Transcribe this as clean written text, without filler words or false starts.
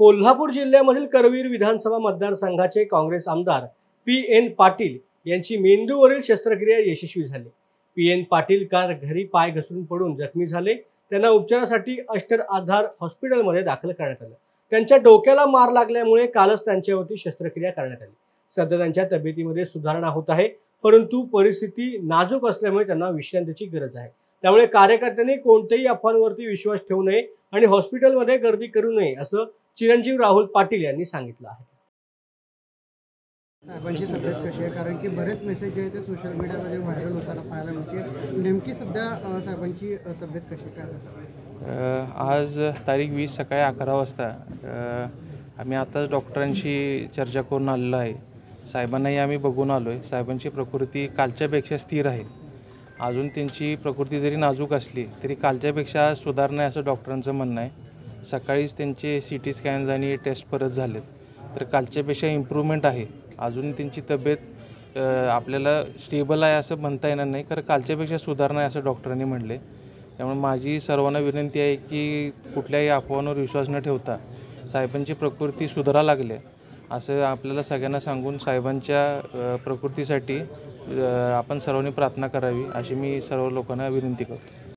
कोल्हापूर जिल्ह्यामधील करवीर विधानसभा मतदारसंघाचे काँग्रेस आमदार पी.एन. पाटील यांची मेंदूवरील शस्त्रक्रिया यशस्वी झाली। पी.एन. पाटील काल घरी पाय घसरून पडून जखमी झाले। त्यांना उपचारासाठी अष्टर आधार हॉस्पिटलमध्ये दाखल करण्यात आले। त्यांच्या डोक्याला मार लागल्यामुळे कालच त्यांच्यावरती शस्त्रक्रिया करण्यात आली। सध्या त्यांच्या तब्येतीमध्ये सुधारणा होत आहे, परंतु परिस्थिती नाजूक असल्यामुळे त्यांना विश्रांतीची गरज आहे। त्यामुळे कार्यकर्त्यांनी कोणत्याही अफवांवरती विश्वास ठेवू नये आणि हॉस्पिटलमध्ये गर्दी करू नये असं चिरंजीव राहुल पाटील यांनी सांगितलं आहे। साहेबांची तब्येत कशी आहे? कारण की बरेच मेसेज जे ते सोशल मीडियामध्ये व्हायरल होताना पाहायला मिळते। नेमकी सध्या साहेबांची तब्येत कशी काय? आज तारीख 20 सकाळी 11 वाजता आम्ही आताच डॉक्टरांशी चर्चा करून आलेलो आहे। साहेबांनाही आम्ही बघून आलो आहे। साहेबांची प्रकृती कालच्यापेक्षा स्थिर आहे। अजून त्यांची प्रकृती जरी नाजूक असली तरी कालच्यापेक्षा सुधारणा आहे असं डॉक्टरांचं म्हणणं आहे। सकाळीच त्यांचे CT स्कॅन्स आणि टेस्ट परत झालेत, तर कालच्यापेक्षा इम्प्रूव्हमेंट आहे। अजून त्यांची तब्येत आपल्याला स्टेबल आहे असं म्हणता येणार नाही, कारण कालच्यापेक्षा सुधारणा आहे असं डॉक्टरांनी म्हटले। त्यामुळे माझी सर्वांना विनंती आहे की कुठल्याही अफवांवर विश्वास न ठेवता साहेबांची प्रकृती सुधारा लागली असं आपल्याला सगळ्यांना सांगून साहेबांच्या प्रकृतीसाठी आपण सर्वांनी प्रार्थना करावी अशी मी सर्व लोकांना विनंती करतो।